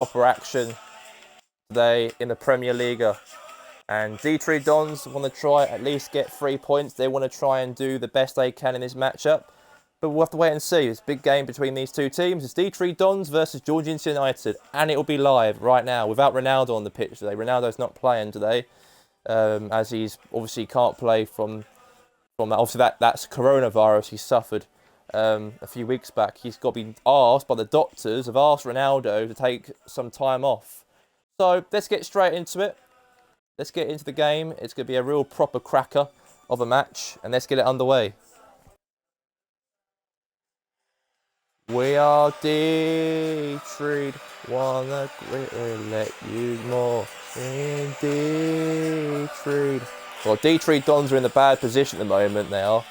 proper action today in the PremierLiga. And D3 Dons want to try at least get 3 points. They want to try and do the best they can in this matchup. But we'll have to wait and see. It's a big game between these two teams. It's D3 Dons versus Georgia United. And it will be live right now without Ronaldo on the pitch today. Ronaldo's not playing today. As he's obviously can't play from obviously that's coronavirus he suffered a few weeks back. He's got to be asked by the doctors, have asked Ronaldo to take some time off. So let's get straight into it. Let's get into the game. It's going to be a real proper cracker of a match, and let's get it underway. We are D3, wanna let you more in D3. Well, D3 Dons are in a bad position at the moment now.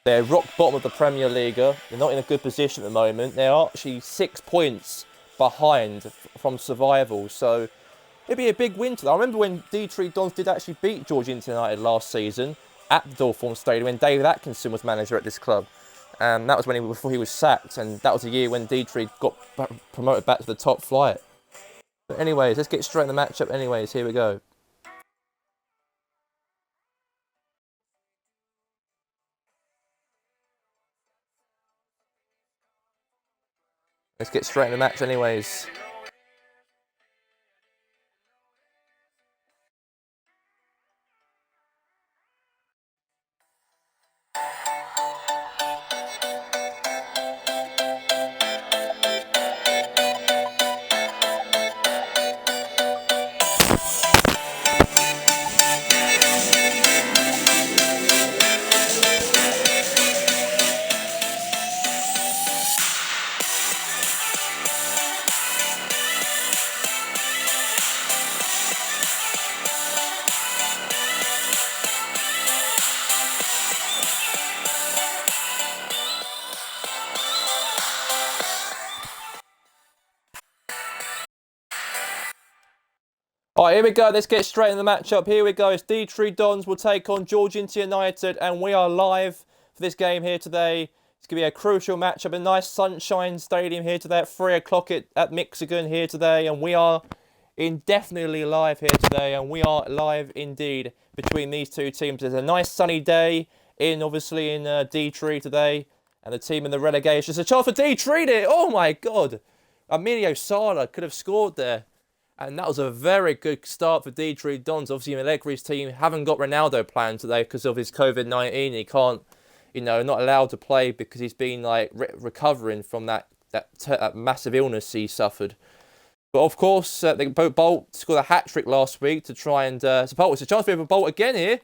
They're rock bottom of the PremierLiga. They're not in a good position at the moment. They're actually 6 points behind from survival, so it'd be a big win to them. I remember when D3 Dons did actually beat Georgia United last season at the Dorthorn Stadium when David Atkinson was manager at this club. And that was before he was sacked, and that was the year when D3 got promoted back to the top flight. But anyways, let's get straight in the matchup anyways. Here we go. Let's get straight in the match anyways. Alright, here we go. Let's get straight in the matchup. Here we go. It's D3 Dons will take on Georgia United, and we are live for this game here today. It's going to be a crucial matchup. A nice sunshine stadium here today at 3 o'clock at Michigan here today, and we are indefinitely live here today, and we are live indeed between these two teams. There's a nice sunny day obviously in D3 today, and the team in the relegation. It's a chance for D3 there. Oh my God. Emilio Sala could have scored there. And that was a very good start for D3 Dons. Obviously, Allegri's team haven't got Ronaldo playing today because of his COVID-19. He can't, not allowed to play because he's been like recovering from that massive illness he suffered. But of course, Bolt scored a hat-trick last week to try and support. It's a chance for Bolt again here.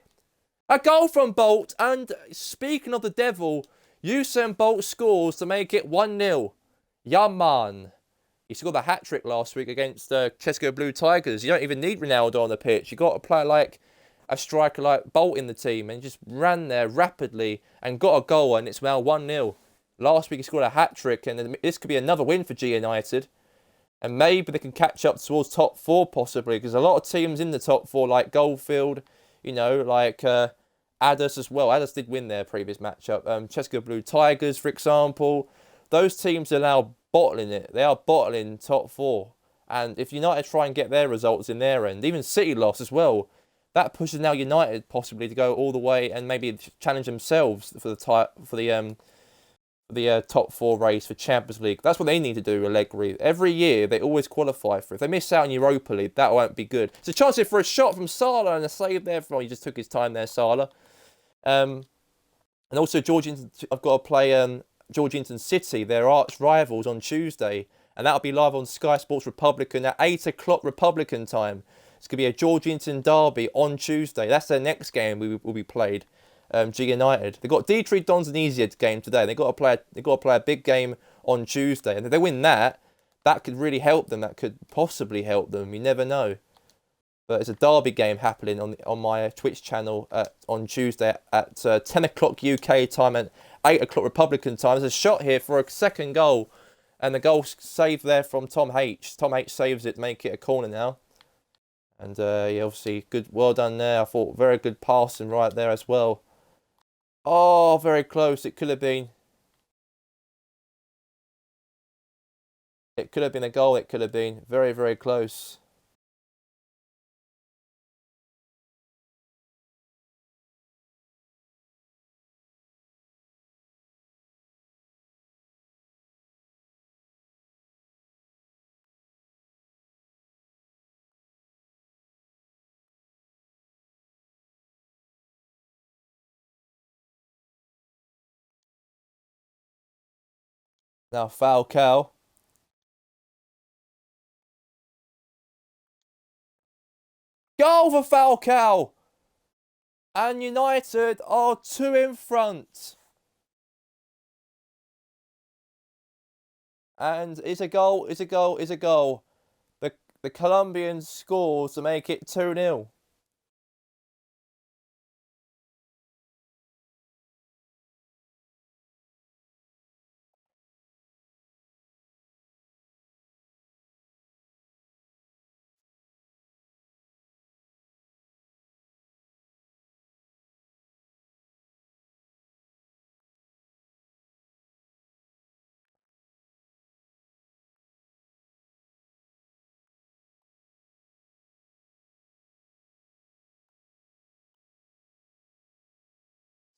A goal from Bolt. And speaking of the devil, Usain Bolt scores to make it 1-0. Yeah, man. He scored a hat-trick last week against Chesco Blue Tigers. You don't even need Ronaldo on the pitch. You've got a player like a striker like Bolt in the team, and just ran there rapidly and got a goal, and it's now 1-0. Last week he scored a hat-trick, and this could be another win for G United. And maybe they can catch up towards top 4 possibly, because a lot of teams in the top 4 like Goldfield, like Addis as well. Addis did win their previous matchup. Chesco Blue Tigers, for example. Those teams are now bottling it. They are bottling top 4. And if United try and get their results in their end, even City lost as well, that pushes now United possibly to go all the way and maybe challenge themselves for the top 4 race for Champions League. That's what they need to do, Allegri. Every year, they always qualify for it. If they miss out on Europa League, that won't be good. It's a chance here for a shot from Salah and a save there. He just took his time there, Salah. And also, I've got to play Georgetown City, their arch rivals, on Tuesday, and that'll be live on Sky Sports Republican at 8 o'clock Republican time. It's going to be a Georgetown derby on Tuesday. That's their next game will be played. G United. They've got D3 Dons an easier game today. They've got to play a big game on Tuesday, and if they win that could really help them. That could possibly help them. You never know. But it's a derby game happening on my Twitch channel on Tuesday at 10 o'clock UK time and 8 o'clock Republican time. There's a shot here for a second goal. And the goal saved there from Tom H. Tom H saves it to make it a corner now. And yeah, obviously, well done there. I thought very good passing right there as well. Oh, very close. It could have been. It could have been a goal. It could have been very, very close. Now Falcao. Goal for Falcao! And United are 2 in front. And it's a goal, it's a goal, it's a goal. The Colombian scores to make it 2-0.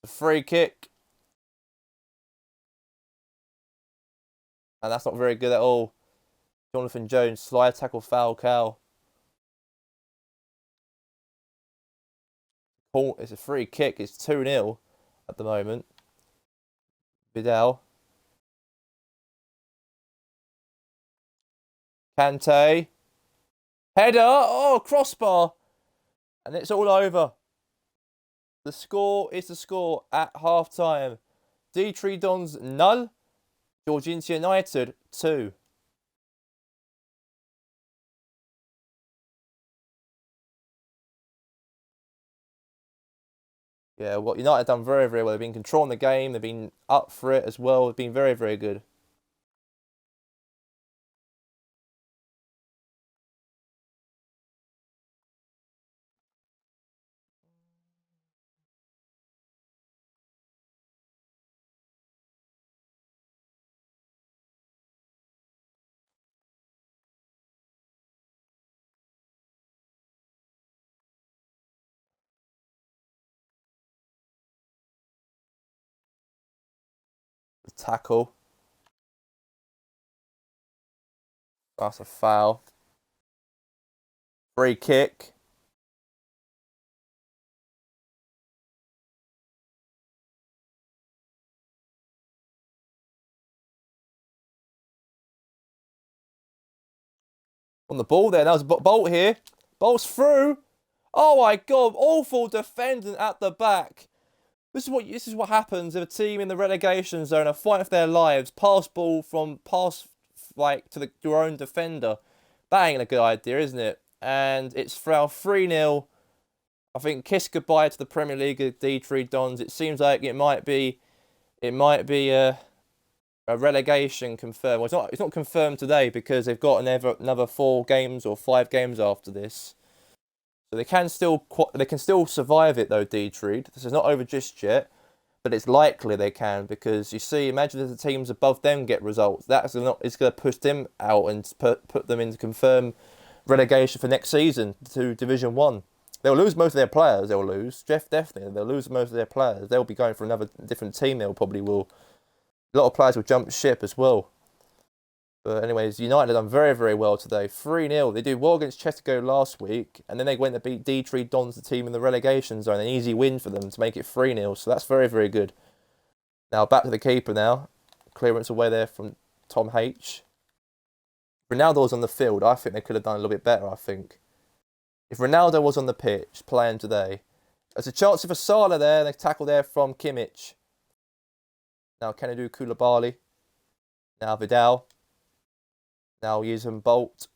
A free kick. And that's not very good at all. Jonathan Jones, slide tackle Falcao. It's a free kick. It's 2-0 at the moment. Vidal. Kante. Header. Oh, crossbar. And it's all over. The score is the score at half time. D3 Dons 0. Georgintia United 2. Yeah, what United have done very, very well. They've been controlling the game. They've been up for it as well. They've been very, very good. The tackle. That's a foul. Free kick. On the ball there. Now there's a Bolt here. Bolt's through. Oh my God. Awful defending at the back. This is what happens if a team in the relegation zone are fighting for their lives. Pass ball from to your own defender. That ain't a good idea, isn't it? And it's now 3-0. I think kiss goodbye to the PremierLiga D3 Dons. It seems like it might be a relegation confirmed. Well, it's not confirmed today because they've got another 4 games or 5 games after this. So they can still survive it though, D3. This is not over just yet, but it's likely they can because you see, imagine if the teams above them get results. It's going to push them out and put them into confirmed relegation for next season to Division 1. They'll lose most of their players. They'll lose. Definitely. They'll lose most of their players. They'll be going for another different team. They'll probably will. A lot of players will jump ship as well. But anyways, United have done very, very well today. 3-0. They did well against Chesterfield last week. And then they went to beat D3 Dons, the team in the relegation zone. An easy win for them to make it 3-0. So that's very, very good. Now back to the keeper now. Clearance away there from Tom H. Ronaldo was on the field. I think they could have done a little bit better, I think. If Ronaldo was on the pitch playing today, there's a chance of a Salah there. And a tackle there from Kimmich. Now Kenadu Koulibaly. Now Vidal. Now using Bolt.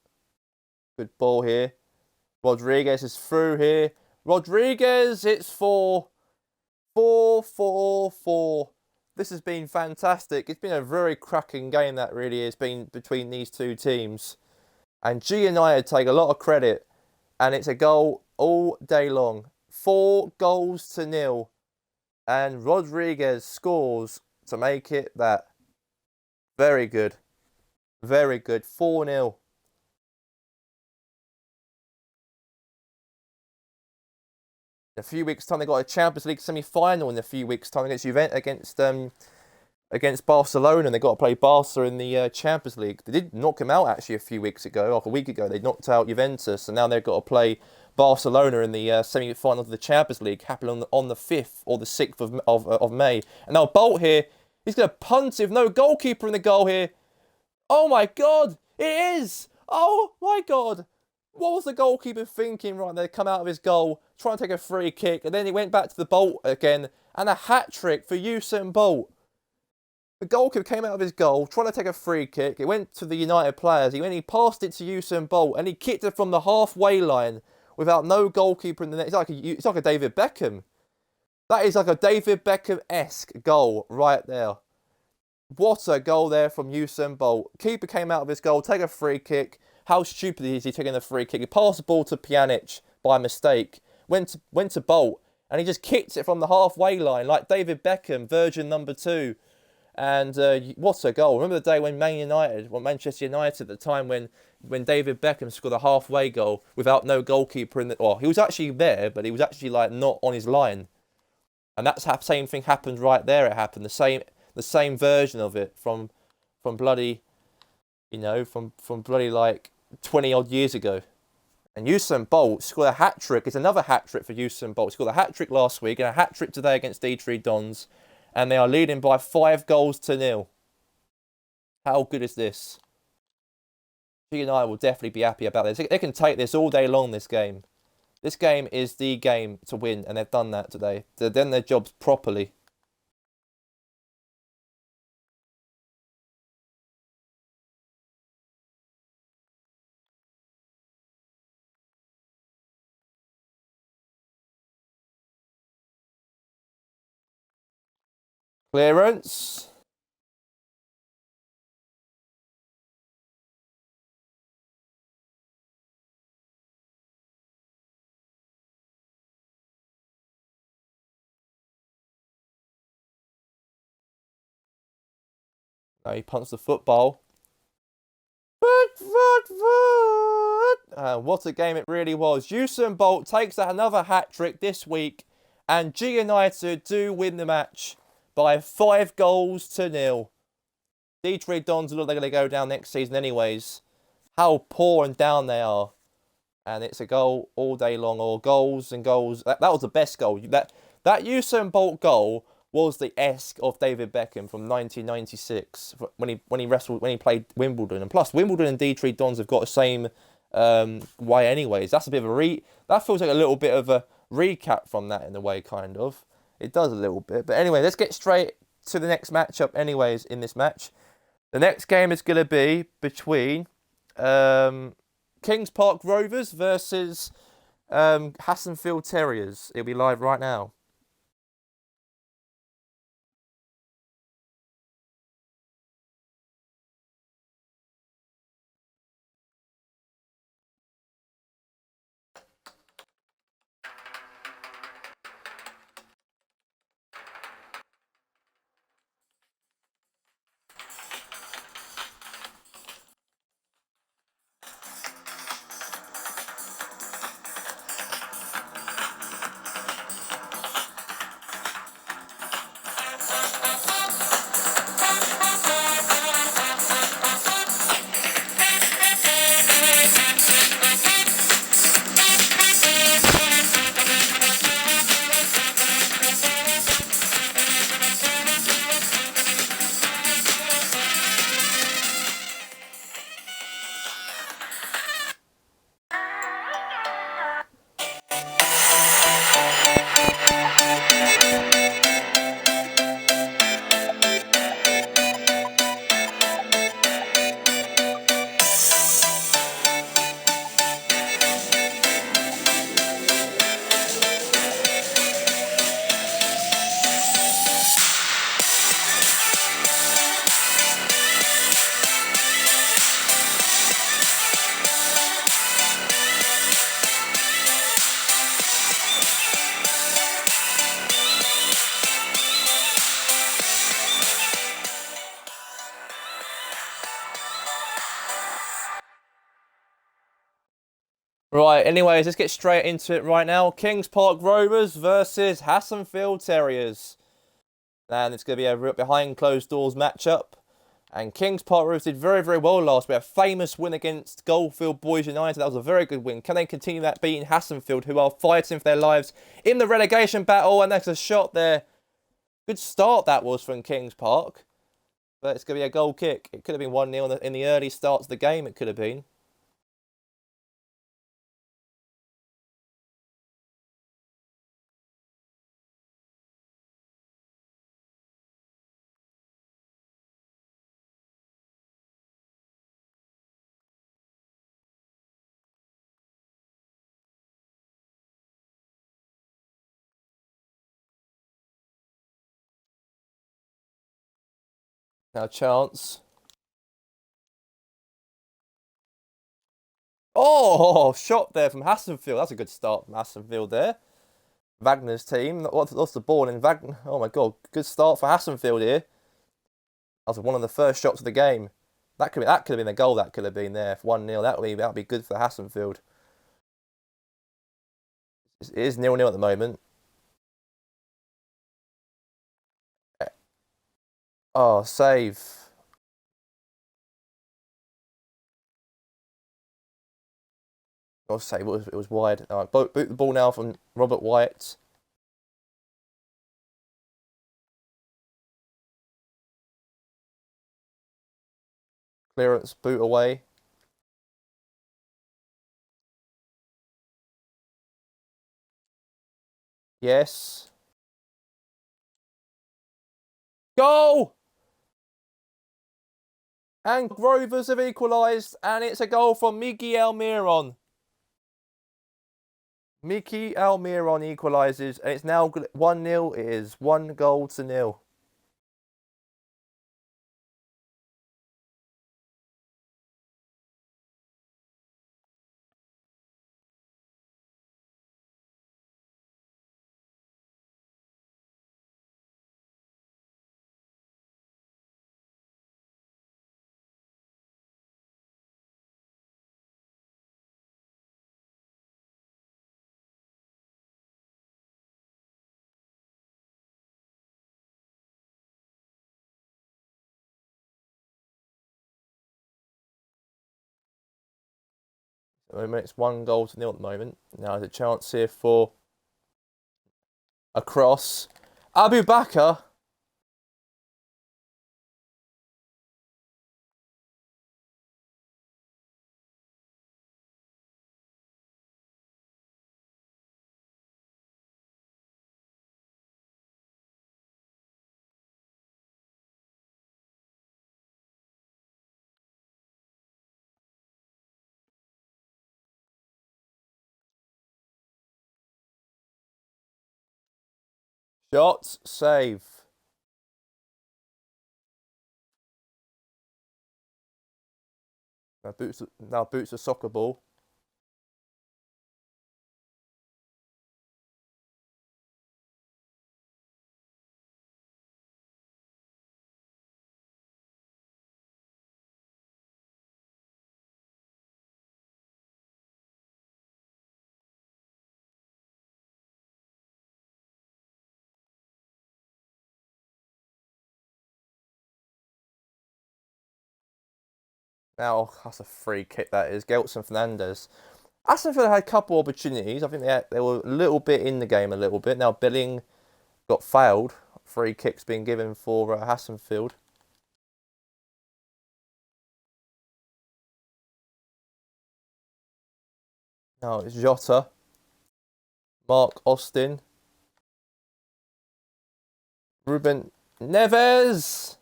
Good ball here. Rodriguez is through here. Rodriguez, it's 4. 4-4-4. This has been fantastic. It's been a very cracking game that really has been between these two teams. And G United take a lot of credit. And it's a goal all day long. 4-0. And Rodriguez scores to make it that. Very good. Very good. 4-0. In a few weeks' time, they got a Champions League semi-final in a few weeks' time against Barcelona, and they got to play Barca in the Champions League. They did knock him out actually a few weeks ago, like a week ago. They knocked out Juventus, and now they've got to play Barcelona in the semi-final of the Champions League, happening on the 5th or the 6th of May. And now Bolt here, he's going to punt it with no goalkeeper in the goal here. Oh my God, it is! Oh my God. What was the goalkeeper thinking right there? Come out of his goal, try and take a free kick, and then he went back to the Bolt again, and a hat-trick for Usain Bolt. The goalkeeper came out of his goal, trying to take a free kick. It went to the United players. He passed it to Usain Bolt, and he kicked it from the halfway line without no goalkeeper in the net. It's like a David Beckham. That is like a David Beckham-esque goal right there. What a goal there from Usain Bolt. Keeper came out of his goal, take a free kick. How stupid is he taking a free kick? He passed the ball to Pjanic by mistake. Went to Bolt, and he just kicked it from the halfway line like David Beckham, version number 2. And what a goal. Remember the day when Manchester United at the time when David Beckham scored a halfway goal without no goalkeeper in the... Well, he was actually there, but he was actually like not on his line. And that's the same thing happened right there. It happened. The same version of it from bloody, from bloody like 20 odd years ago. And Usain Bolt scored a hat-trick. It's another hat-trick for Usain Bolt. He scored a hat-trick last week and a hat-trick today against D3 Dons. And they are leading by 5-0. How good is this? G and I will definitely be happy about this. They can take this all day long, this game. This game is the game to win, and they've done that today. They've done their jobs properly. Clearance. No, he punts the football. What a game it really was. Usain Bolt takes another hat-trick this week, and G United do win the match by 5-0. D3 Dons look like they're going to go down next season anyways. How poor and down they are. And it's a goal all day long, or goals and goals. That was the best goal. That Usain Bolt goal was the esque of David Beckham from 1996 when he played Wimbledon. And plus, Wimbledon and D3 Dons have got the same way anyways. That's a bit of a that feels like a little bit of a recap from that in a way, kind of. It does a little bit. But anyway, let's get straight to the next matchup anyways in this match. The next game is going to be between Kings Park Rovers versus Hassenfield Terriers. It'll be live right now. Right, anyways, let's get straight into it right now. Kings Park Rovers versus Hassenfield Terriers. And it's going to be a behind closed doors matchup. And Kings Park Rovers did very, very well last week. A famous win against Goldfield Boys United. That was a very good win. Can they continue that, beating Hassenfield, who are fighting for their lives in the relegation battle? And there's a shot there. Good start that was from Kings Park. But it's going to be a goal kick. It could have been 1-0 in the early starts of the game. It could have been. Now chance. Oh, shot there from Hassenfield. That's a good start from Hassenfield there. Wagner's team. Lost the ball in Wagner. Oh my God, good start for Hassenfield here. That was one of the first shots of the game. That could have been a goal. That could have been there. 1-0. That would be good for Hassenfield. It is 0-0 at the moment. Oh, save. Oh, save. It was wide. All right, boot the ball now from Robert White. Clearance, boot away. Yes. Goal! And Rovers have equalised, and it's a goal from Miki Almiron. Miki Almiron equalises, and it's now 1-0. It is 1-0. At the moment, it's 1-0 at the moment. Now there's a chance here for a cross. Abu Bakr. Shot, save. Now boots a soccer ball. Now, that's a free kick, that is. Gelson Fernandez. Aston Villa had a couple opportunities. I think they were a little bit in the game, a little bit. Now, Billing got failed. Free kicks being given for Hassenfield. Now, it's Jota. Mark Austin. Ruben Neves.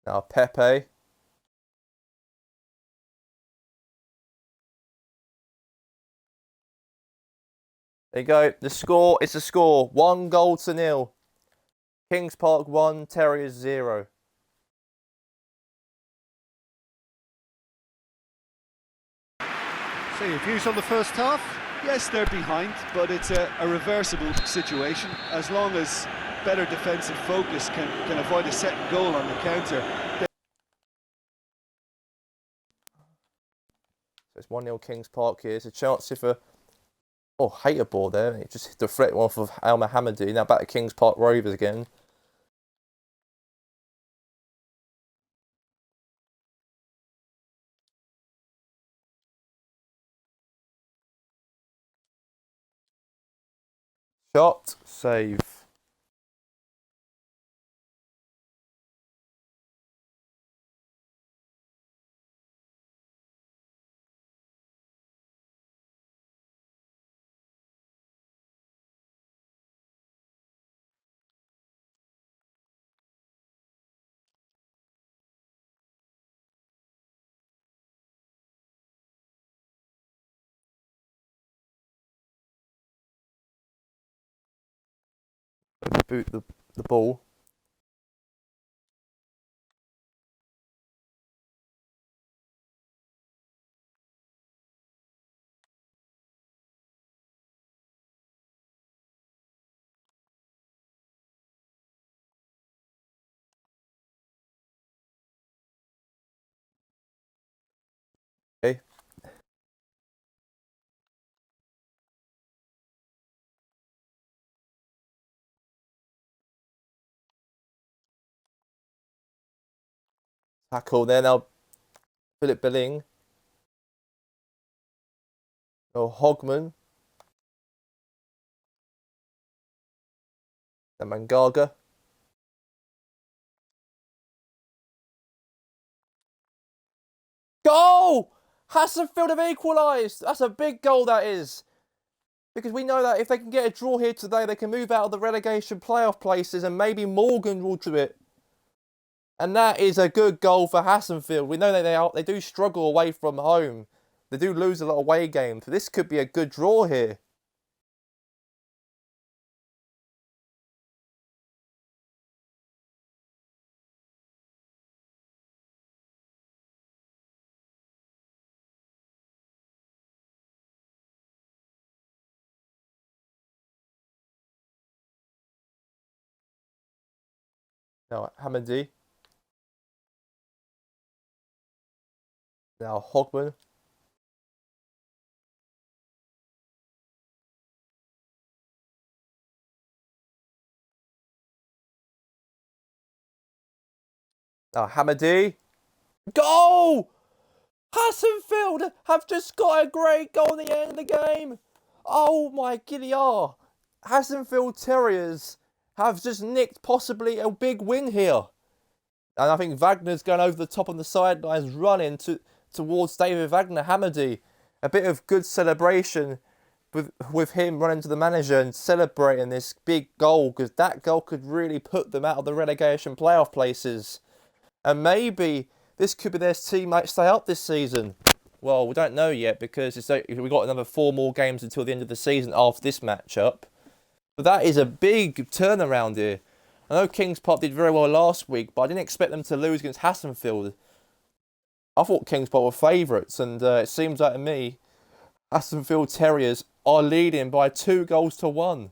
Now, Pepe. There you go. The score, it's a score. 1-0. Kings Park 1, Terriers 0. So your views on the first half? Yes, they're behind, but it's a reversible situation. As long as better defensive focus can avoid a second goal on the counter. So it's 1-0 Kings Park here. It's a chance if a hater ball there. It just hit the threat off of Al Mohammadi. Now back to Kings Park Rovers again. Shot, save. Boot the ball. Okay. Tackle there now. Philip Billing. Oh, Hogman. And Mangaga. Goal! Hassenfield have equalised. That's a big goal, that is. Because we know that if they can get a draw here today, they can move out of the relegation playoff places and maybe Morgan will do it. And that is a good goal for Hassenfield. We know that they do struggle away from home. They do lose a lot of away games. But this could be a good draw here. Now, Hamadi. Now, Hogman. Now, Hamadi. Goal! Hassenfield have just got a great goal at the end of the game. Oh my giddy R. Hassenfield Terriers have just nicked possibly a big win here. And I think Wagner's going over the top on the sidelines, running towards David Wagner, Hamadi. A bit of good celebration with him running to the manager and celebrating this big goal, because that goal could really put them out of the relegation playoff places. And maybe this could be their team might stay up this season. Well, we don't know yet, because we've got another 4 more games until the end of the season after this matchup. But that is a big turnaround here. I know Kings Park did very well last week, but I didn't expect them to lose against Hassenfield. I thought Kings Park were favourites, and it seems like to me, Hassenfield Terriers are leading by 2-1.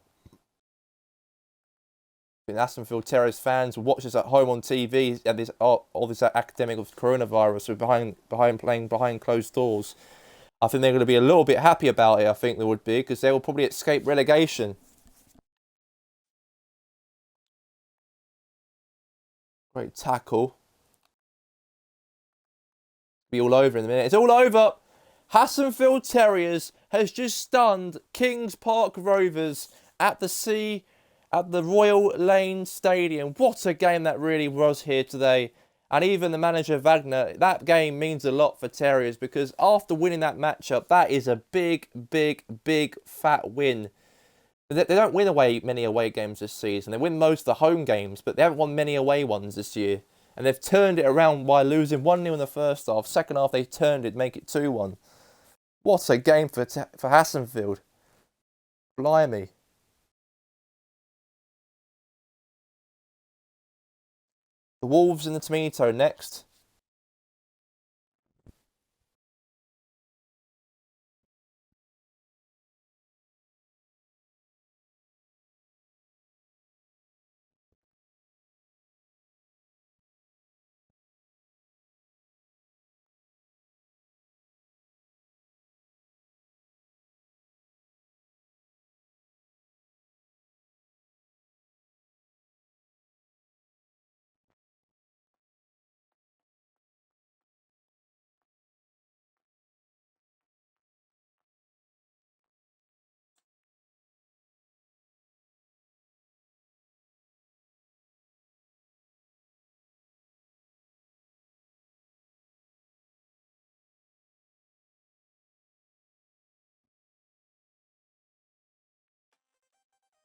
Hassenfield Terriers fans will watch this at home on TV and this academic of coronavirus, playing behind closed doors. I think they're going to be a little bit happy about it. I think they would be, because they will probably escape relegation. Great tackle. Be all over in a minute. It's all over. Hassenfield Terriers has just stunned Kings Park Rovers at the Royal Lane Stadium. What a game that really was here today. And even the manager Wagner, that game means a lot for Terriers, because after winning that matchup, that is a big, big, big fat win. They don't win many away games this season. They win most of the home games, but they haven't won many away ones this year. And they've turned it around by losing 1-0 in the first half. Second half, they turned it, make it 2-1. What a game for Hassenfield. Blimey. The Wolves and the Tomato next.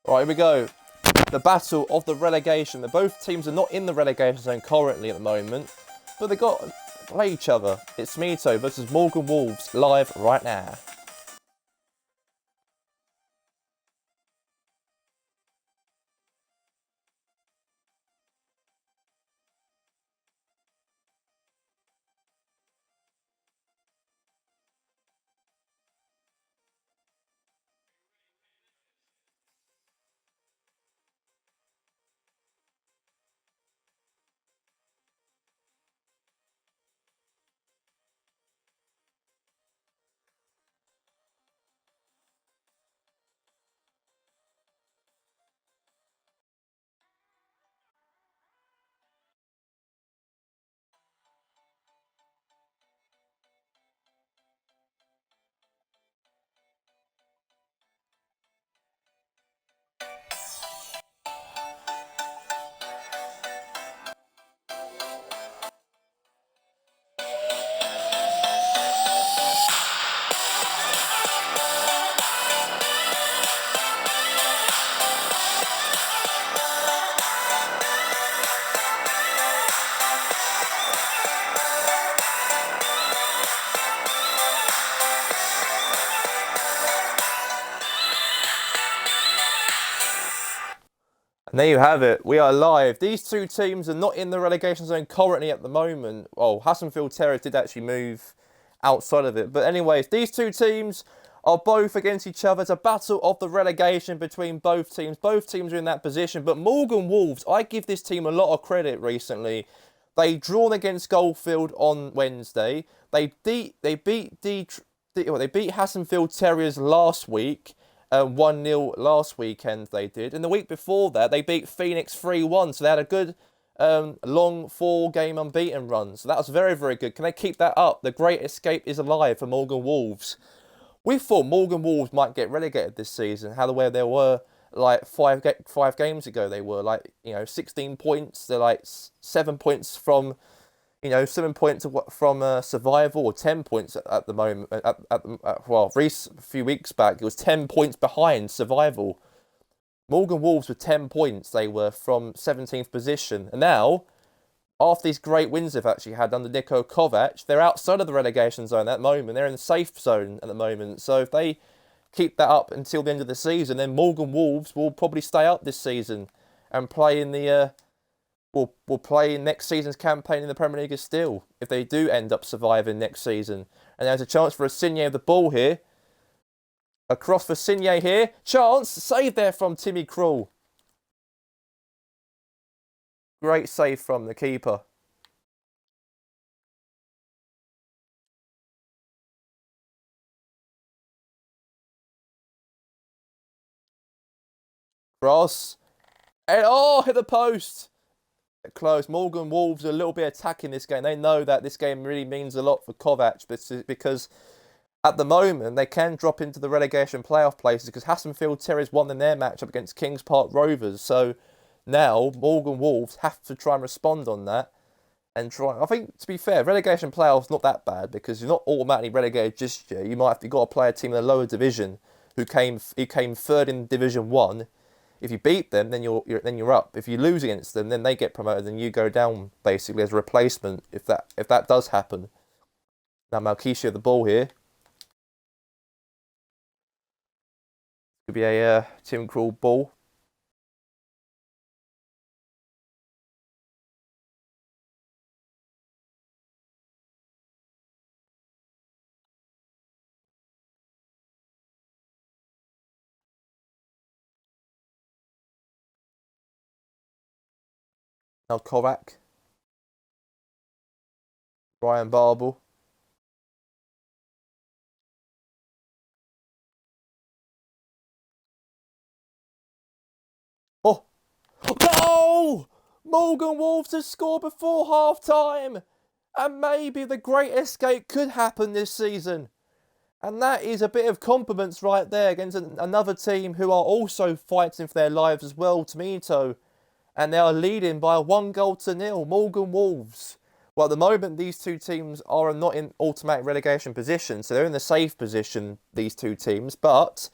Right, here we go. The battle of the relegation. Both teams are not in the relegation zone currently at the moment, but they got to play each other. It's Mito versus Morgan Wolves live right now. And there you have it. We are live. These two teams are not in the relegation zone currently at the moment. Well, Hassenfield Terriers did actually move outside of it. But anyways, these two teams are both against each other. It's a battle of the relegation between both teams. Both teams are in that position. But Morgan Wolves, I give this team a lot of credit recently. They drawn against Goldfield on Wednesday. They beat Hassenfield Terriers last week. 1-0 last weekend they did. And the week before that, they beat Phoenix 3-1. So they had a good, long 4-game unbeaten run. So that was very, very good. Can they keep that up? The great escape is alive for Morgan Wolves. We thought Morgan Wolves might get relegated this season. How the way they were like five games ago. They were like, 16 points. They're like 7 points from... 7 points from survival, or 10 points at the moment. A few weeks back, it was 10 points behind survival. Morgan Wolves were 10 points. They were from 17th position. And now, after these great wins they've actually had under Niko Kovac, they're outside of the relegation zone at the moment. They're in the safe zone at the moment. So if they keep that up until the end of the season, then Morgan Wolves will probably stay up this season and play in the... Will play in next season's campaign in the PremierLiga still, if they do end up surviving next season. And there's a chance for a Signe of the ball here. Across for Signe here. Chance, save there from Timmy Krul. Great save from the keeper. Cross. And hit the post. Close. Morgan Wolves are a little bit attacking this game. They know that this game really means a lot for Kovac, because at the moment they can drop into the relegation playoff places because Hassenfield Terriers won in their matchup against Kings Park Rovers. So now Morgan Wolves have to try and respond on that and try. I think, to be fair, relegation playoffs not that bad because you're not automatically relegated just yet. You might have got to play a team in the lower division who came third in Division 1. If you beat them, then you're up. If you lose against them, then they get promoted, and you go down basically as a replacement. If that does happen. Now Malkisha the ball here. Could be a Tim Krul ball. Now Kovac. Ryan Barble. Oh! Goal! Morgan Wolves has scored before half-time! And maybe the great escape could happen this season. And that is a bit of compliments right there against another team who are also fighting for their lives as well, Tomito. And they are leading by 1-0. Morgan Wolves. Well, at the moment, these two teams are not in automatic relegation position, so they're in the safe position, these two teams. But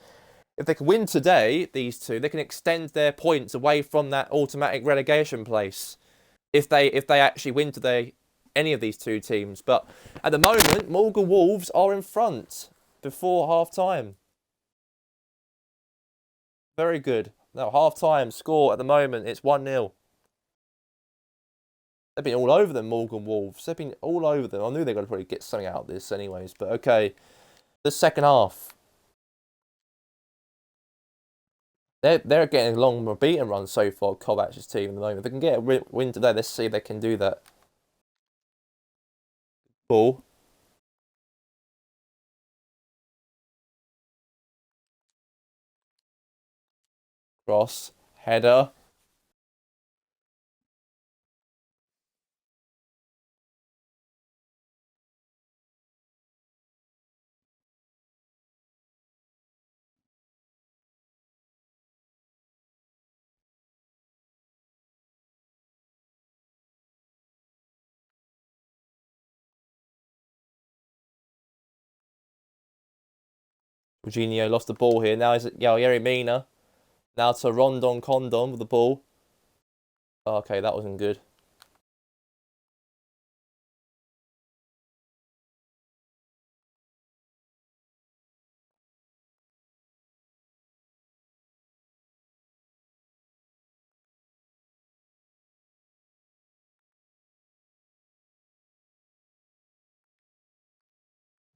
if they can win today, these two, they can extend their points away from that automatic relegation place. If they actually win today, any of these two teams. But at the moment, Morgan Wolves are in front before half-time. Very good. Now, half-time score at the moment, it's 1-0. They've been all over them, Morgan Wolves. They've been all over them. I knew they were going to probably get something out of this anyways. But okay, the second half. They're getting along with a beaten run so far, Kovac's team at the moment. If they can get a win today, let's see if they can do that. Ball. Cross. Header. Jorginho lost the ball here. Now is it Yerry Mina. Now to Rondon Condon with the ball. Oh, okay, that wasn't good.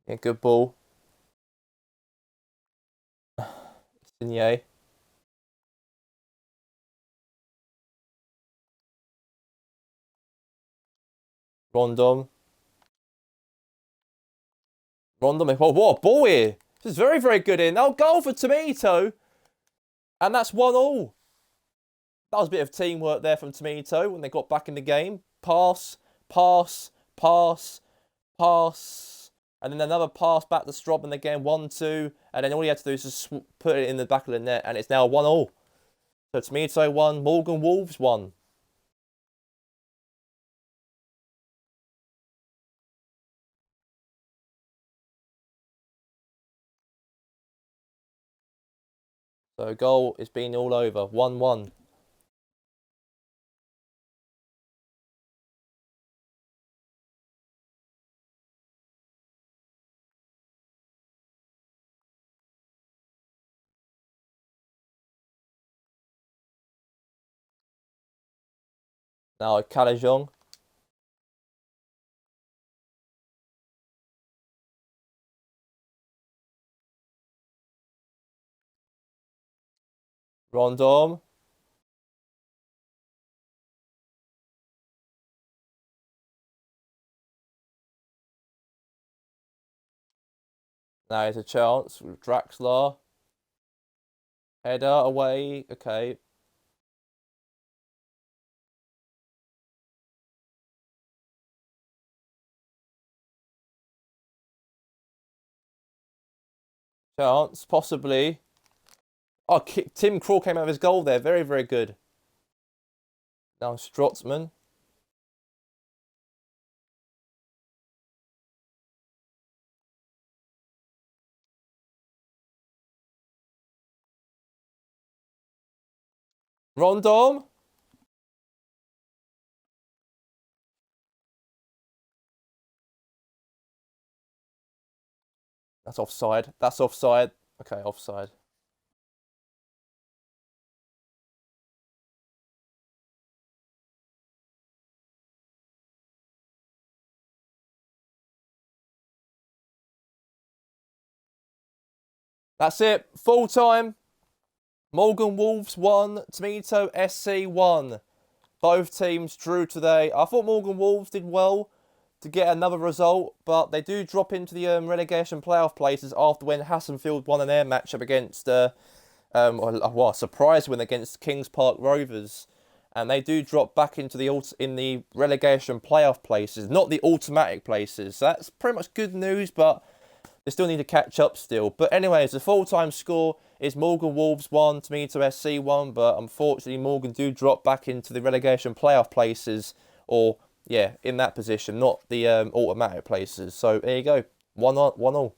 Yeah, good ball. Signé. Rondon. Rondon. Oh, what a ball here. This is very, very good here. Now goal for Tomato. And that's 1-1. That was a bit of teamwork there from Tomato when they got back in the game. Pass, pass, pass, pass. And then another pass back to Strobman again. 1-2. And then all he had to do is just put it in the back of the net. And it's now 1-1. So Tomato 1, Morgan Wolves 1. So goal is being all over. 1-1. Now Callejong. Rondon. Now there's a chance with Draxler. Header away. Okay. Chance, possibly. Oh, Tim Krul came out of his goal there. Very, very good. Now Strotzman. Rondon. That's offside. That's offside. Okay, offside. That's it. Full time. Morgan Wolves 1, Tomato SC 1. Both teams drew today. I thought Morgan Wolves did well to get another result, but they do drop into the relegation playoff places after when Hassenfield won an air matchup against, a surprise win against Kings Park Rovers. And they do drop back into the relegation playoff places, not the automatic places. So that's pretty much good news, but they still need to catch up still. But anyways, the full-time score is Morgan Wolves 1, Tomato SC 1. But unfortunately, Morgan do drop back into the relegation playoff places. Or, yeah, in that position, not the automatic places. So, there you go. 1-1.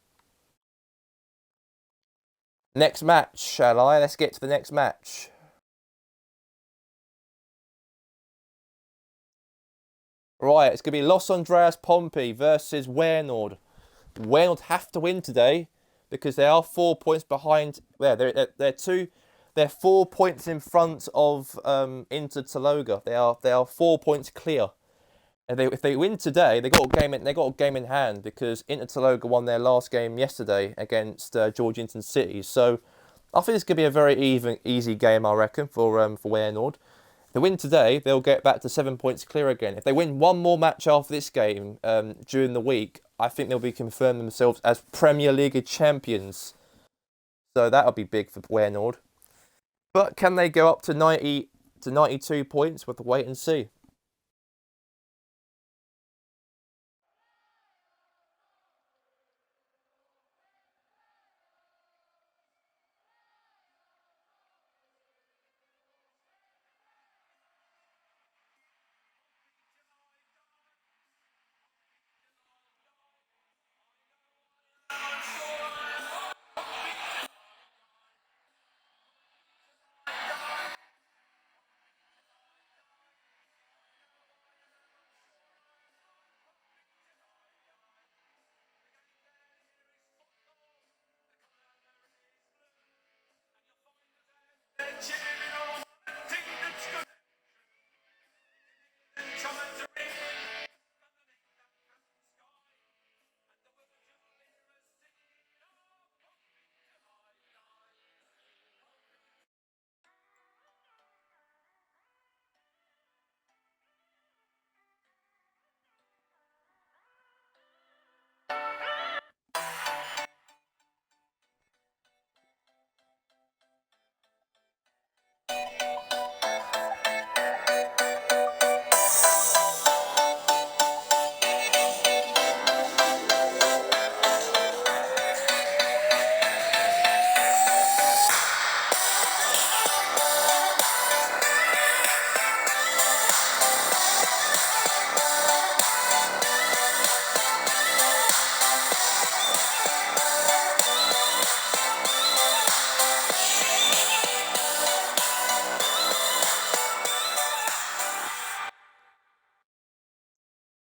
Next match, shall I? Let's get to the next match. Right, it's going to be Los Andreas Pompey versus Waernord. Waernord have to win today because they are 4 points behind. They're 4 points in front of Inter Taloga. They are 4 points clear. And if they win today, they got a game in hand because Inter Taloga won their last game yesterday against Georgetown City. So I think it's going to be a very easy game, I reckon, for Waernord. If they win today, they'll get back to 7 points clear again. If they win one more match after this game during the week, I think they'll be confirmed themselves as PremierLiga champions. So that'll be big for Waernord. But can they go up to 90 to 92 points? We'll have to wait and see.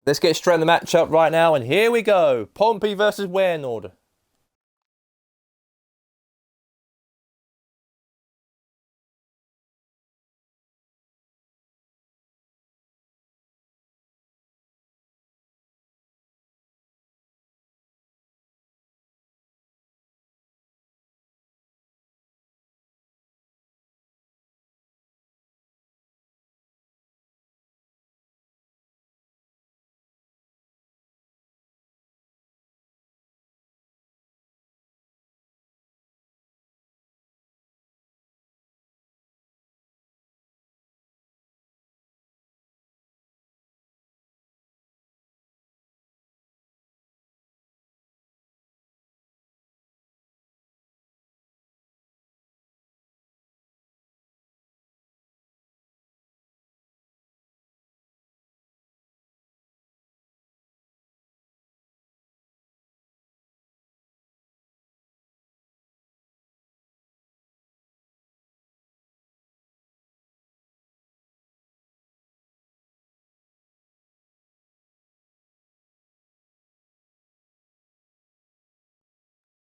Let's get straight in the matchup right now, and here we go. Pompey versus Waernord.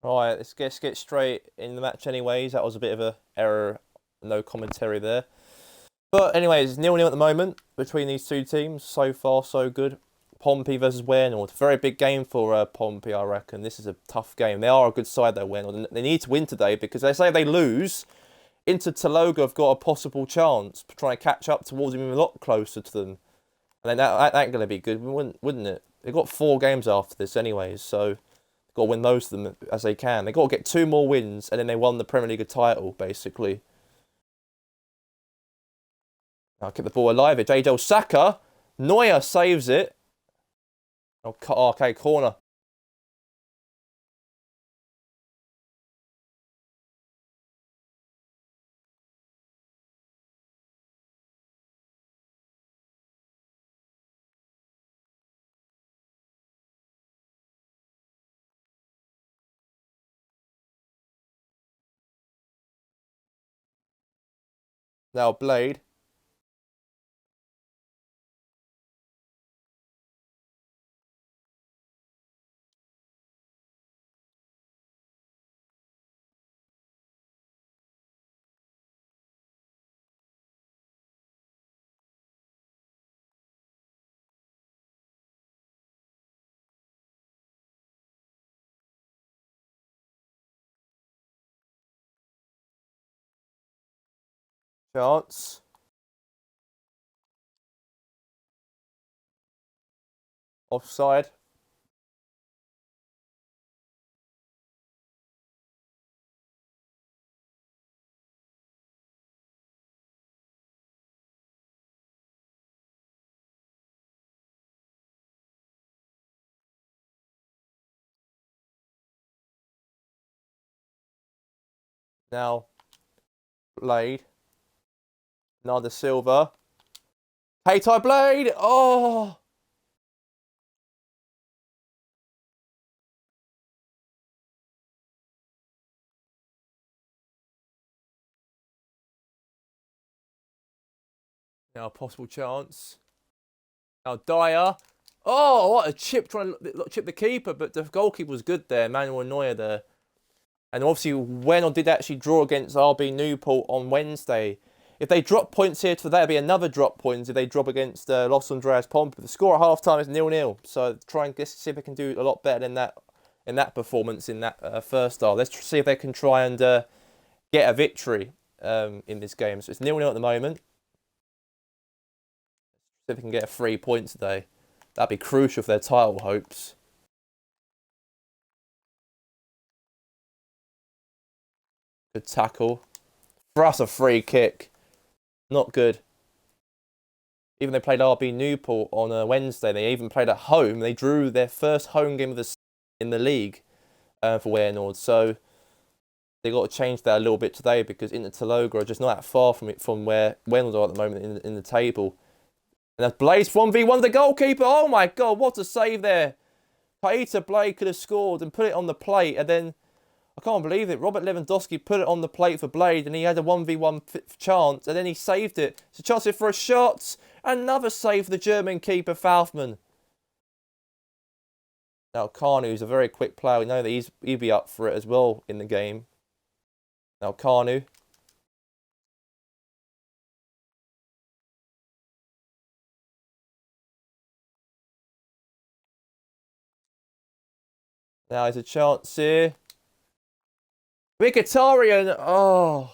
Right, let's get straight in the match anyways. That was a bit of a error, no commentary there. But anyways, 0-0 at the moment between these two teams. So far, so good. Pompey versus Waernord. Very big game for Pompey, I reckon. This is a tough game. They are a good side, though, Waernord. And they need to win today because they say if they lose, Inter Taloga have got a possible chance to try and catch up towards them a lot closer to them. And then that ain't going to be good, wouldn't it? They've got 4 games after this anyways, so they've got to win most of them as they can. They've got to get 2 more wins, and then they won the Premier League title, basically. Now keep the ball alive. It's Jadel Saka. Neuer saves it. Oh, okay, corner. Now Blade. Chance. Offside. Now Blade. Another Silver. Hey-tie Blade. Oh. Now possible chance. Now Dyer. Oh, what a chip, trying to chip the keeper, but the goalkeeper was good there, Manuel Neuer there. And obviously, Wenel did actually draw against RB Newport on Wednesday. If they drop points here today, it'll be another drop points if they drop against Los Andreas Pompey. The score at half-time is 0-0, so try and see if they can do a lot better than that in that performance in that first half. Let's see if they can try and get a victory in this game. So it's 0-0 at the moment. See if they can get a 3 points today. That'd be crucial for their title hopes. Good tackle. For us, a free kick. Not good. Even they played RB Newport on a Wednesday. They even played at home. They drew their first home game of the season in the league for Waynord. So they got to change that a little bit today because Inter Taloga are just not that far from where Waynord are at the moment in the table. And that's Blaze 1v1 the goalkeeper. Oh my God, what a save there. Paita Blade could have scored and put it on the plate. And then, I can't believe it, Robert Lewandowski put it on the plate for Blade and he had a 1v1 chance and then he saved it. It's a chance for a shot. Another save for the German keeper, Faufman. Now, Kanu is a very quick player. We know that he'll be up for it as well in the game. Now, Kanu. Now, there's a chance here. Mkhitaryan. Oh.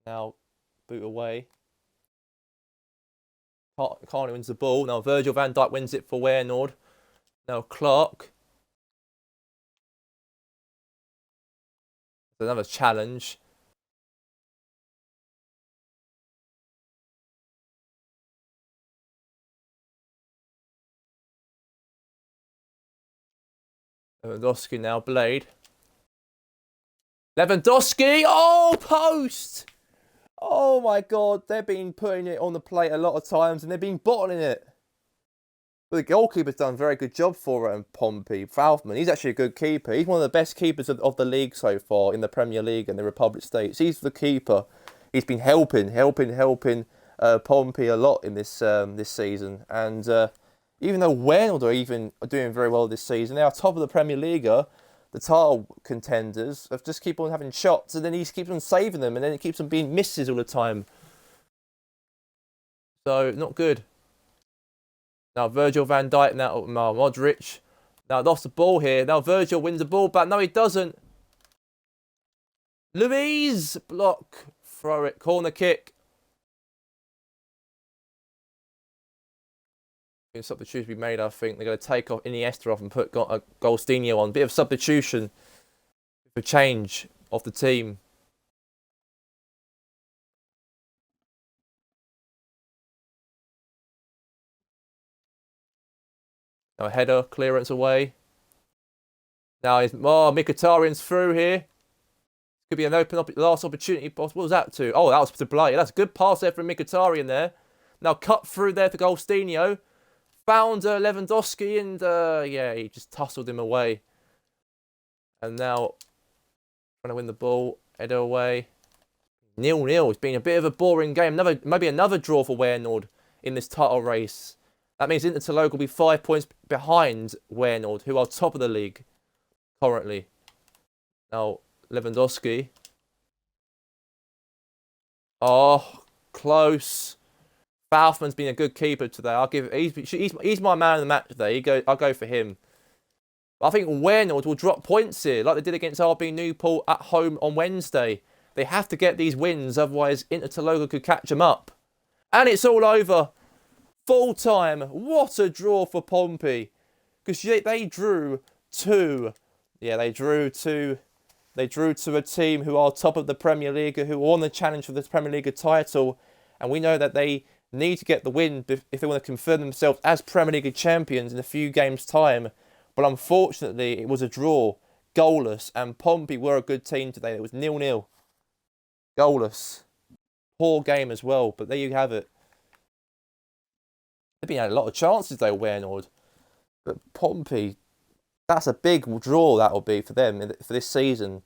Now, boot away. Kanu wins the ball. Now, Virgil van Dijk wins it for Waynord. Now, Clark. Another challenge. Lewandowski now, Blade. Lewandowski! Oh, post! Oh my God, they've been putting it on the plate a lot of times and they've been bottling it. But the goalkeeper's done a very good job for it, and Pompey. Faufman, he's actually a good keeper. He's one of the best keepers of the league so far in the PremierLiga and the Republic States. He's the keeper. He's been helping Pompey a lot in this season. And even though Waynord are doing very well this season, they are top of the PremierLiga. The title contenders have just keep on having shots, and then he keeps on saving them, and then it keeps on being misses all the time. So not good. Now Virgil van Dijk, now Modric. Now lost the ball here. Now Virgil wins the ball back. No, he doesn't. Louise block, throw it, corner kick. Substitution to be made, I think. They're going to take off Iniesta off and put Golstinho on. Bit of substitution for change of the team. Now a header, clearance away. Now, Mkhitaryan's through here. Could be an last opportunity. What was that to? Oh, that was to Blay. That's a good pass there from Mkhitaryan there. Now cut through there for Golstino. Found Lewandowski and yeah, he just tussled him away. And now trying to win the ball. Header away. 0-0. It's been a bit of a boring game. Maybe another draw for Wernord in this title race. That means Inter Tologa will be 5 points behind Wernord, who are top of the league currently. Now Lewandowski. Oh, close. Falfman's been a good keeper today. He's my man of the match today. I'll go for him. But I think Wernord will drop points here, like they did against RB Newport at home on Wednesday. They have to get these wins, otherwise Inter Tologa could catch them up. And it's all over. Full time. What a draw for Pompey. Because they drew to... Yeah, they drew to a team who are top of the PremierLiga, who are on the challenge for this PremierLiga title. And we know that they need to get the win if they want to confirm themselves as PremierLiga champions in a few games' time. But unfortunately, it was a draw, goalless. And Pompey were a good team today. It was 0-0. Goalless. Poor game as well, but there you have it. They've been had a lot of chances though, Wernord. But Pompey... That's a big draw that will be for them for this season.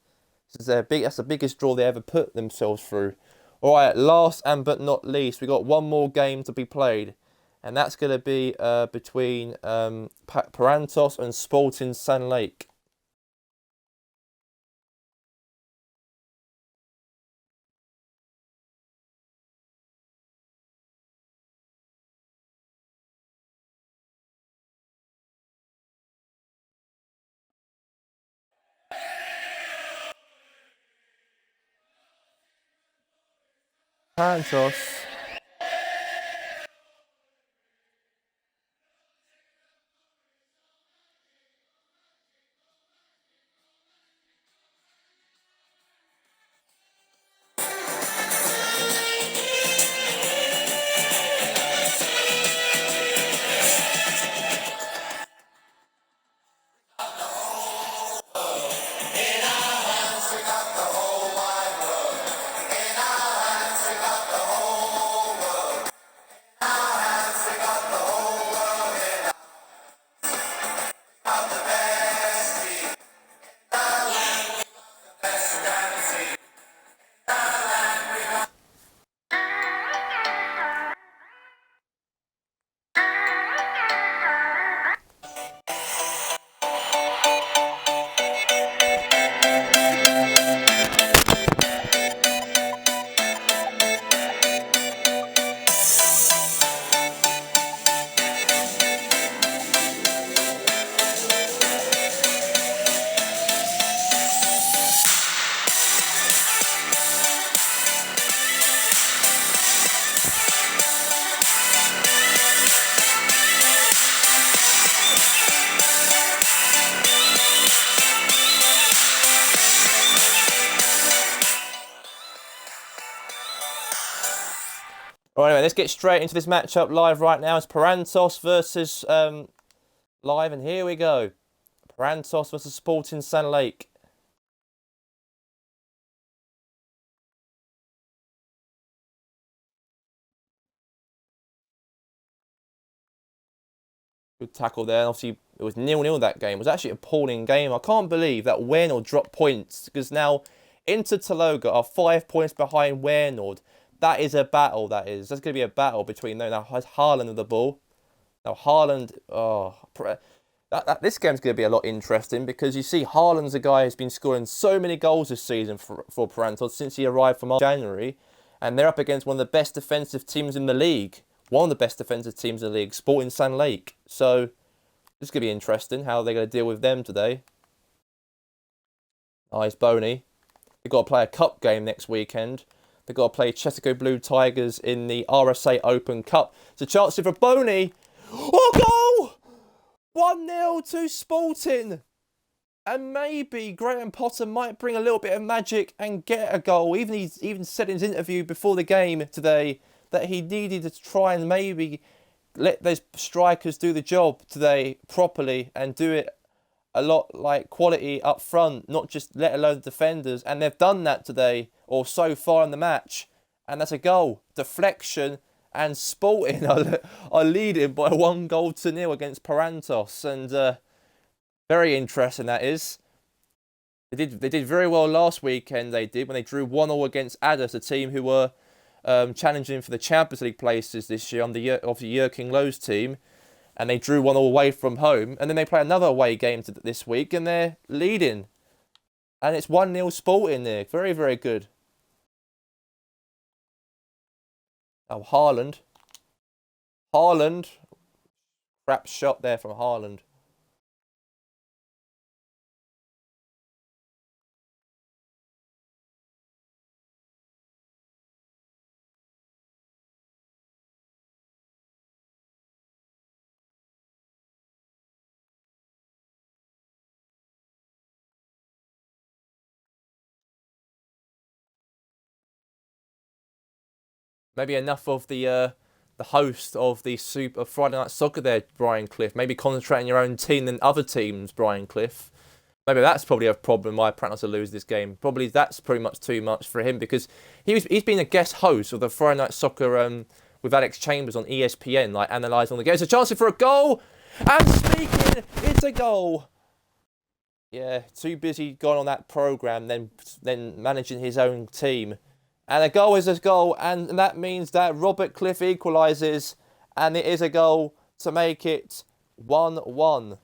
That's the biggest draw they ever put themselves through. All right, last and but not least, we got one more game to be played. And that's going to be between Parantos and Sporting San Lake. Parantos. All right, anyway, let's get straight into this matchup live right now. It's Parantos versus live, and here we go. Parantos versus Sporting San Lake. Good tackle there. Obviously, it was 0-0 that game. It was actually an appalling game. I can't believe that Wernord dropped points because now Inter Tologa are 5 points behind Wernord. That is a battle, that is. That's going to be a battle between them. Now, has Haaland with the ball. Now, Haaland... Oh, this game's going to be a lot interesting because you see Haaland's a guy who's been scoring so many goals this season for Parantos since he arrived from January. And they're up against one of the best defensive teams in the league. One of the best defensive teams in the league, Sporting San Lake. So, this is going to be interesting how they're going to deal with them today. Nice, Boney. They've got to play a cup game next weekend. They've got to play Chesico Blue Tigers in the RSA Open Cup. It's a chance for Boney. Oh, goal! 1-0 to Sporting. And maybe Graham Potter might bring a little bit of magic and get a goal. He even said in his interview before the game today that he needed to try and maybe let those strikers do the job today properly and do it a lot like quality up front, not just let alone the defenders. And they've done that today, or so far in the match. And that's a goal. Deflection, and Sporting are leading by 1-0 against Parantos. And very interesting that is. They did very well last weekend, they did, when they drew 1-1 against Addis, a team who were challenging for the Champions League places this year under obviously Joachim Löw's team. And they drew 1-1 away from home. And then they play another away game this week, and they're leading. And it's 1-0 Sporting there. Very, very good. Oh, Haaland. Haaland. Crap shot there from Haaland. Maybe enough of the host of the Super Friday Night Soccer there, Brian Clough. Maybe concentrate on your own team than other teams, Brian Clough. Maybe that's probably a problem why Parantos will lose this game. Probably that's pretty much too much for him, because he's been a guest host of the Friday Night Soccer with Alex Chambers on ESPN, like analysing the game. It's a chance for a goal, and speaking, it's a goal. Yeah, too busy going on that programme than managing his own team. And a goal is a goal, and that means that Robert Clough equalises, and it is a goal to make it 1-1.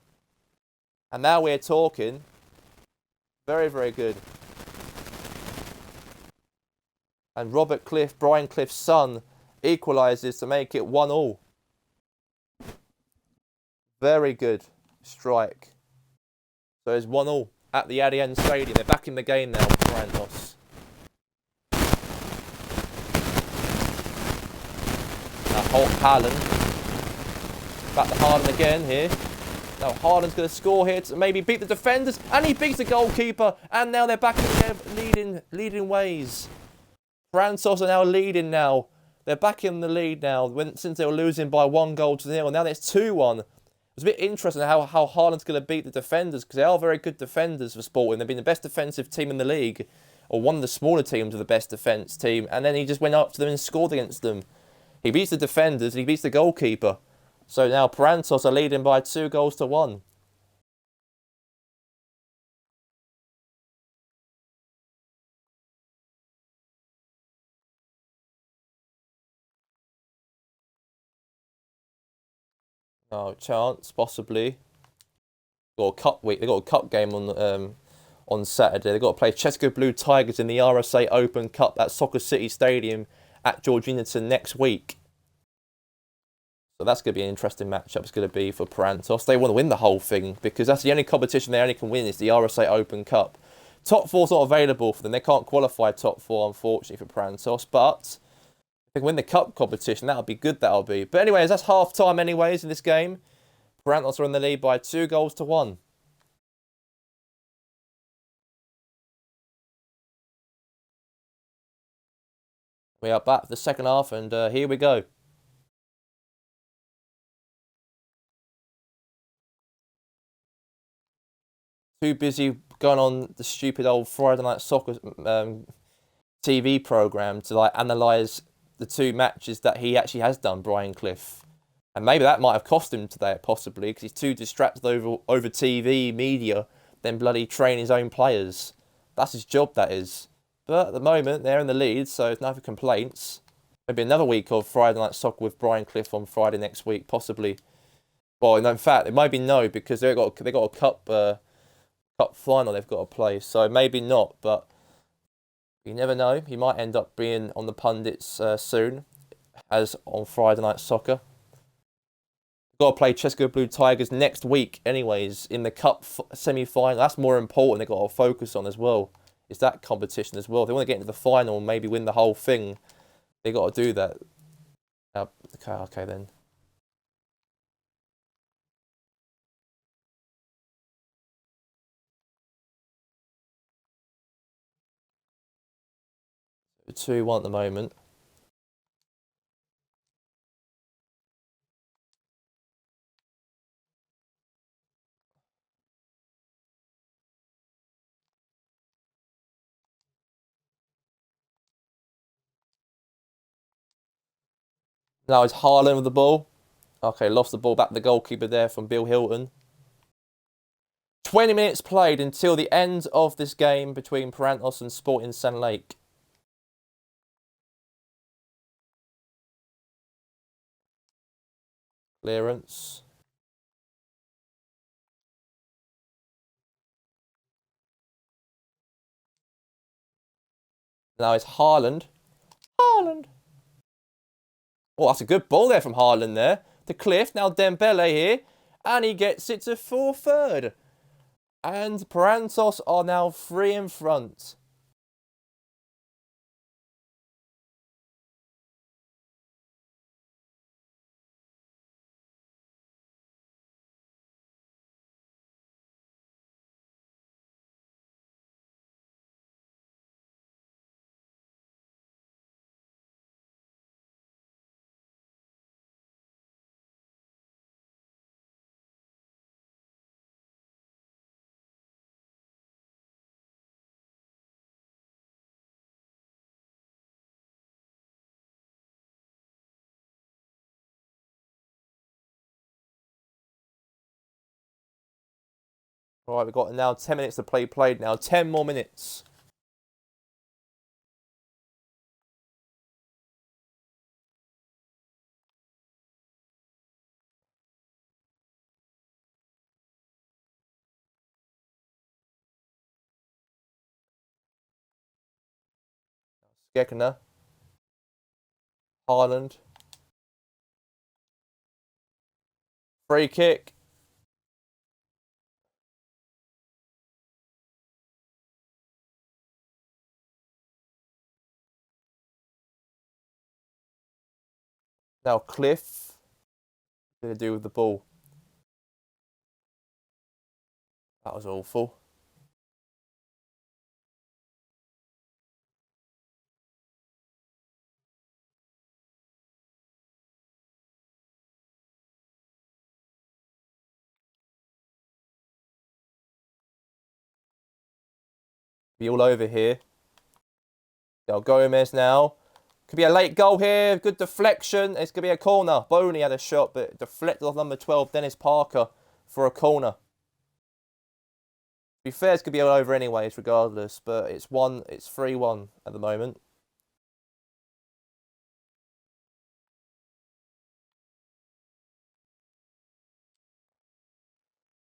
And now we're talking. Very, very good. And Robert Clough, Brian Clough's son, equalises to make it 1-1. Very good strike. So it's 1-1 at the Allianz Stadium. They're back in the game now, Parantos. Haaland. Back to Haaland again here. Now Haaland's going to score here to maybe beat the defenders, and he beats the goalkeeper. And now they're back in their leading ways. Parantos are now leading now. They're back in the lead now since they were losing by 1-0. Now it's 2-1. It's a bit interesting how Haaland's going to beat the defenders, because they are very good defenders for Sporting. They've been the best defensive team in the league, or one of the smaller teams of the best defence team. And then he just went up to them and scored against them. He beats the defenders, he beats the goalkeeper. So now Parantos are leading by 2-1. Oh, chance, possibly. Got a cup week. They got a cup game on Saturday. They've got to play Cheska Blue Tigers in the RSA Open Cup at Soccer City Stadium at Georginaton next week. So that's going to be an interesting matchup. It's going to be for Parantos. They want to win the whole thing, because that's the only competition they only can win is the RSA Open Cup. Top four's not available for them. They can't qualify top four, unfortunately, for Parantos. But if they can win the cup competition, that'll be good, that'll be. But anyways, that's half-time anyways in this game. Parantos are in the lead by 2-1. We are back for the second half, and here we go. Too busy going on the stupid old Friday Night Soccer TV programme to like analyse the two matches that he actually has done, Brian Clough. And maybe that might have cost him today, possibly, because he's too distracted over TV, media, than bloody train his own players. That's his job, that is. But at the moment, they're in the lead, so there's no complaints. Maybe another week of Friday Night Soccer with Brian Clough on Friday next week, possibly. Well, in fact, it might be no, because they got a cup final they've got to play, so maybe not. But you never know. He might end up being on the pundits soon, as on Friday Night Soccer. Got to play Cheska Blue Tigers next week, anyways, in the cup semi-final. That's more important. They've got to focus on as well. Is that competition as well? If they want to get into the final and maybe win the whole thing, they got to do that. Okay then. So 2-1 at the moment. Now it's Haaland with the ball. Okay, lost the ball back to the goalkeeper there from Bill Hilton. 20 minutes played until the end of this game between Parantos and Sporting San Lake. Clearance. Now it's Haaland. Haaland. Oh, that's a good ball there from Haaland there. To Cliff. Now Dembele here. And he gets it to 4-3. And Parantos are now 3 in front. Alright, we've got now 10 minutes to play played now. 10 more minutes. Skekina. Haaland. Free kick. Now Cliff. What did he do with the ball? That was awful. Be all over here. Del Gomez now. Could be a late goal here. Good deflection. It's going to be a corner. Boney had a shot, but deflected off number 12, Dennis Parker, for a corner. To be fair, it's going to be all over anyways, regardless. But it's 3-1 at the moment.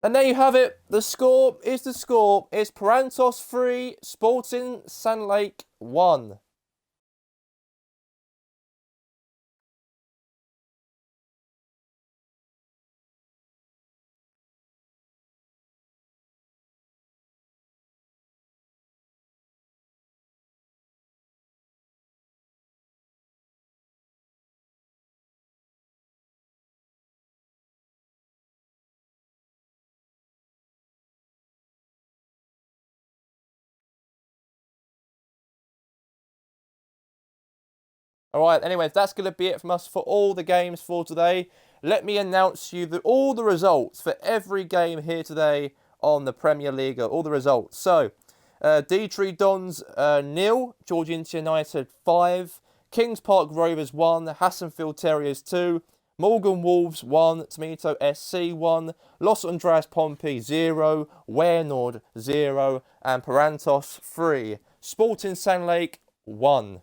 And there you have it. The score is the score. It's Parantos 3, Sporting San Lake 1. Alright, anyways, that's going to be it from us for all the games for today. Let me announce you all the results for every game here today on the PremierLiga. All the results. So, Dietrich Dons 0, Georgia United 5, Kings Park Rovers 1, Hassenfield Terriers 2, Morgan Wolves 1, Tomato SC 1, Los Andreas Pompey 0, Warenord 0, and Parantos 3. Sporting San Lake 1.